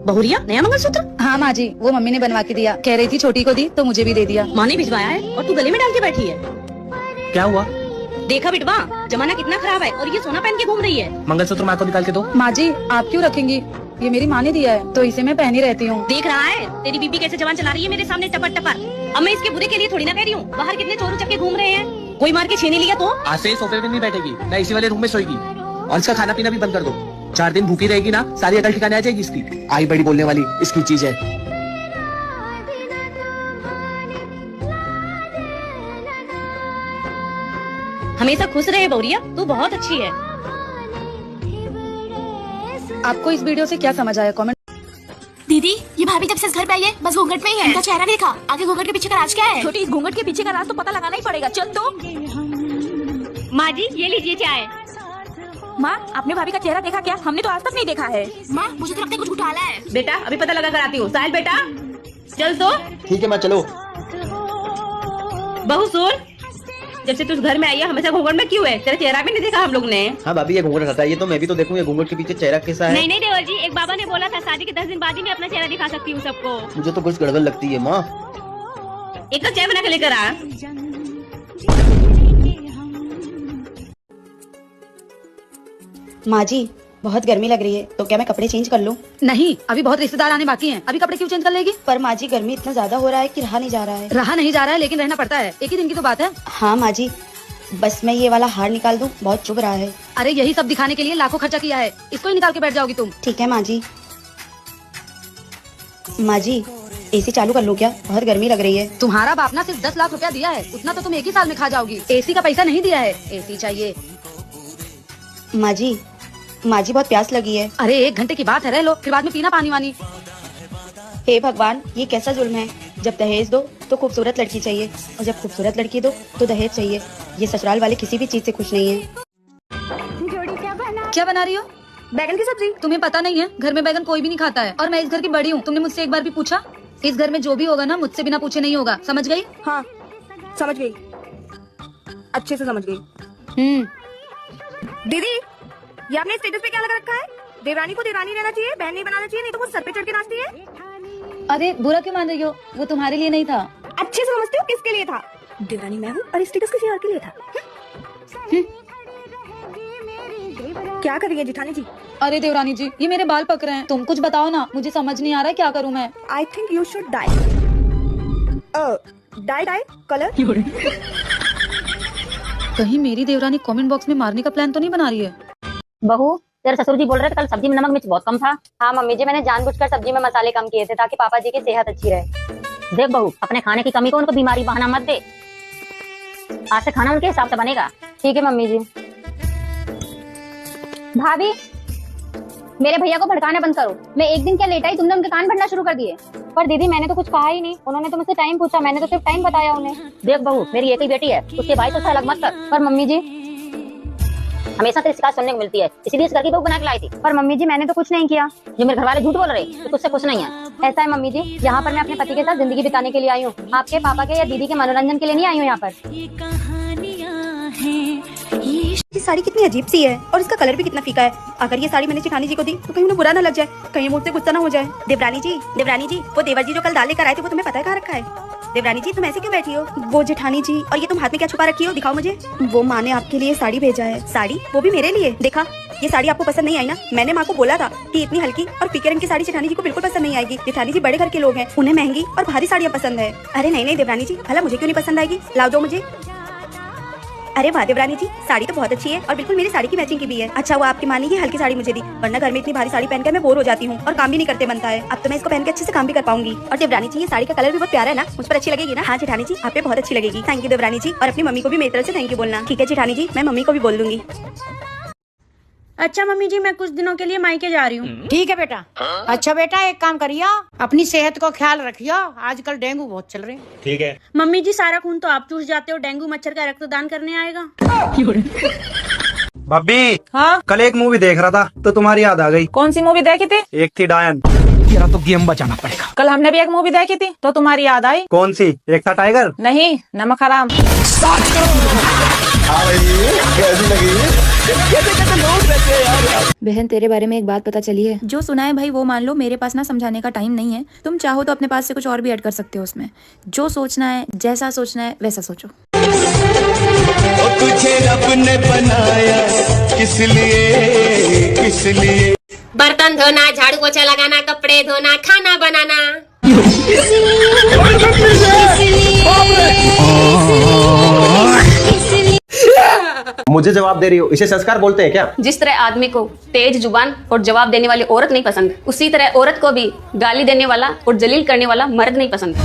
बहुरिया नया मंगलसूत्र? हाँ माँ जी, वो मम्मी ने बनवा के दिया। कह रही थी छोटी को दी तो मुझे भी दे दिया। माँ ने भिजवाया है और तू गले में डाल के बैठी है। क्या हुआ? देखा बिटवा, जमाना कितना खराब है और ये सोना पहन के घूम रही है। मंगलसूत्र माँ को निकाल के दो। माँ जी आप क्यों रखेंगी? ये मेरी माँ ने दिया है तो इसे मैं पहनी रहती हूँ। देख रहा है तेरी बीबी कैसे जवान चला रही है मेरे सामने टपर टपर। अब मैं इसके बुरे के लिए थोड़ी ना कह रही हूँ। बाहर कितने चोर उचक्के घूम रहे हैं, कोई मार के छीन लिया तो? आज से सोफे पे नहीं बैठेगी, ना इसी वाले रूम में सोएगी और इसका खाना पीना भी बंद कर दो। 4 दिन भूखी रहेगी ना, सारी अकल ठिकाने आ जाएगी इसकी। आई बड़ी बोलने वाली इसकी चीज है। हमेशा खुश रहे बहुरिया, तू बहुत अच्छी है। आपको इस वीडियो से क्या समझ आया? कमेंट। दीदी ये भाभी जब से इस घर पे आई है बस घूंघट में ही है, इनका चेहरा नहीं देखा। आगे घूंघट के पीछे का राज क्या है? छोटी, इस घूंघट के पीछे का राज तो पता लगाना ही पड़ेगा। चल तो। माँ जी ये लीजिए चाय। माँ आपने भाभी का चेहरा देखा क्या? हमने तो आज तक नहीं देखा है। माँ मुझे तो लगता है कुछ घोटाला है। बेटा अभी पता लगा कर आती हूँ। साहिल बेटा चल तो। ठीक है माँ चलो। बहू सुन, जब से तू इस घर में आई है हमेशा घूंघट में क्यों है? तेरा चेहरा भी नहीं देखा हम लोग ने। हाँ भाभी ये घूंघट हटा, ये तो मैं भी तो देखूं ये घूंघट के पीछे चेहरा कैसा है। नहीं नहीं देवर जी, एक बाबा ने बोला था शादी के 10 दिन बाद ही मैं अपना चेहरा दिखा सकती हूँ सबको। मुझे तो कुछ गड़बड़ लगती है माँ। एक कप चाय बना के लेकर आ। माँ जी बहुत गर्मी लग रही है तो क्या मैं कपड़े चेंज कर लूँ? नहीं, अभी बहुत रिश्तेदार आने बाकी हैं। अभी कपड़े क्यों चेंज कर लेगी? पर माँ जी गर्मी इतना ज्यादा हो रहा है कि रहा नहीं जा रहा है। रहा नहीं जा रहा है लेकिन रहना पड़ता है, एक ही दिन की तो बात है। हाँ माँ जी, बस मैं ये वाला हार निकाल दूँ, बहुत चुभ रहा है। अरे यही सब दिखाने के लिए लाखों खर्चा किया है, इसको ही निकाल के बैठ जाओगी तुम। ठीक है माँ जी। माँ जी एसी चालू कर लूँ क्या? बहुत गर्मी लग रही है। तुम्हारा बाप ना सिर्फ 10 लाख रुपया दिया है, उतना तो तुम एक ही साल में खा जाओगी। एसी का पैसा नहीं दिया है, एसी चाहिए। माँ जी बहुत प्यास लगी है। अरे 1 घंटे की बात है, रह लो, फिर बाद में पीना पानी वानी। हे भगवान ये कैसा जुल्म है? जब दहेज दो तो खूबसूरत लड़की चाहिए और जब खूबसूरत लड़की दो तो दहेज चाहिए। ये ससुराल वाले किसी भी चीज से खुश नहीं है। क्या बना रही हो? बैगन की सब्जी। तुम्हें पता नहीं है घर में बैगन कोई भी नहीं खाता है और मैं इस घर की बड़ी हूँ। तुमने मुझसे एक बार भी पूछा? इस घर में जो भी होगा ना मुझसे बिना पूछे नहीं होगा, समझ गई? हाँ समझ गई, अच्छे से समझ गई। दीदी ये आपने स्टेटस पे क्या लगा रखा है? देवरानी को देवरानी रहना चाहिए, बहन नहीं बनाना चाहिए, नहीं तो वो सर पे चढ़ के नाचती है। अरे बुरा क्यों मान रही हो? वो तुम्हारे लिए नहीं था। अच्छे से समझते हो किसके लिए था? देवरानी मैं हूँ और स्टेटस किसी और के लिए था। क्या कर रही है जेठानी जी? अरे देवरानी जी ये मेरे बाल पक रहे हैं, तुम कुछ बताओ ना, मुझे समझ नहीं आ रहा है क्या करूँ मैं। I think you should die. Dye colour. कहीं मेरी देवरानी कमेंट बॉक्स में मारने का प्लान तो नहीं बना रही है? बहू तेरे ससुर जी बोल रहे थे कल सब्जी में नमक मिर्च बहुत कम था। हाँ मम्मी जी मैंने जानबूझकर सब्जी में मसाले कम किए थे ताकि पापा जी की सेहत अच्छी रहे। देख बहू अपने खाने की कमी को उनको बीमारी बहाना मत दे। आज से खाना उनके हिसाब से बनेगा। ठीक है मम्मी जी। भाभी मेरे भैया को भड़काना बंद करो। मैं एक दिन क्या लेट आई, तुमने उनके कान भरना शुरू कर दिए। पर दीदी मैंने तो कुछ कहा ही नहीं, उन्होंने तो मुझसे टाइम पूछा, मैंने तो सिर्फ टाइम बताया उन्हें। देख बहू मेरी एक ही बेटी है, उसके भाई तो अलग मत कर। पर मम्मी जी हमेशा तेरी शिकायत सुनने को मिलती है, इसीलिए इस घर की बहू बना के लाई थी। पर मम्मी जी मैंने तो कुछ नहीं किया। जो मेरे घर वाले झूठ बोल रहे तो तुझसे कुछ नहीं है। ऐसा है मम्मी जी, यहाँ पर मैं अपने पति के साथ जिंदगी बिताने के लिए आई हूँ, आपके पापा के या दीदी के मनोरंजन के लिए नहीं आई हूँ यहाँ पर। ये साड़ी कितनी अजीब सी है और इसका कलर भी कितना फीका है। अगर ये साड़ी मैंने जेठानी जी को दी तो कहीं उन्हें बुरा ना लग जाए, कहीं मुझसे गुस्सा ना हो जाए। देवरानी जी वो देवर जी जो कल दाल लेकर आए थे वो तुम्हें पता है कहाँ रखा है? देवरानी जी तुम ऐसे क्यों बैठी हो? वो जेठानी जी, और ये तुम हाथ में क्या छुपा रखी हो? दिखाओ मुझे। वो माँ ने आपके लिए साड़ी भेजा है। साड़ी? वो भी मेरे लिए? देखा ये साड़ी आपको पसंद नहीं आई ना? मैंने माँ को बोला था कि इतनी हल्की और फीके रंग की साड़ी जेठानी जी को बिल्कुल पसंद नहीं आएगी। जेठानी जी बड़े घर के लोग हैं, उन्हें महंगी और भारी साड़ियाँ पसंद है। अरे नहीं देवरानी जी, भला मुझे क्यों नहीं पसंद आएगी? लाओ दो मुझे। अरे वाह देवरानी जी साड़ी तो बहुत अच्छी है और बिल्कुल मेरी साड़ी की मैचिंग की भी है। अच्छा वो आपकी माँ ने ये हल्की साड़ी मुझे दी, वरना घर में इतनी भारी साड़ी पहनकर मैं बोर हो जाती हूँ और काम भी नहीं करते बनता है। अब तो मैं इसको पहन के अच्छे से काम भी कर पाऊंगी। और देवरानी जी ये साड़ी का कलर भी बहुत प्यारा है ना, मुझ पर अच्छी लगेगी ना? हाँ जेठानी जी आप पे बहुत अच्छी लगेगी। थैंक यू देवरानी जी, और अपनी मम्मी को भी मेरी तरफ से थैंक यू बोलना। ठीक है जेठानी जी, मैं मम्मी को भी बोल दूंगी। अच्छा मम्मी जी मैं कुछ दिनों के लिए मायके जा रही हूँ। ठीक है बेटा। अच्छा बेटा एक काम करिए, अपनी सेहत को ख्याल रखिए, आजकल डेंगू बहुत चल रहे हैं। ठीक है मम्मी जी सारा खून तो आप चूस जाते हो, डेंगू मच्छर का रक्तदान करने आएगा। भाभी हाँ कल एक मूवी देख रहा था तो तुम्हारी याद आ गई। कौन सी मूवी देखी थी? एक थी डायन। तेरा तो गेम बचाना पड़ेगा। कल हमने भी एक मूवी देखी थी तो तुम्हारी याद आई। कौन सी? एक था टाइगर। नहीं नमक हराम। बहन तेरे बारे में एक बात पता चली है। जो सुना है भाई वो मान लो, मेरे पास ना समझाने का टाइम नहीं है। तुम चाहो तो अपने पास से कुछ और भी ऐड कर सकते हो उसमें। जो सोचना है, जैसा सोचना है वैसा सोचो। तुझे रब ने बनाया किस लिए बर्तन धोना, झाड़ू पोछा लगाना, कपड़े धोना, खाना बनाना। मुझे जवाब दे रही हो, इसे संस्कार बोलते हैं क्या? जिस तरह आदमी को तेज जुबान और जवाब देने वाली औरत नहीं पसंद, उसी तरह औरत को भी गाली देने वाला और जलील करने वाला मर्द नहीं पसंद।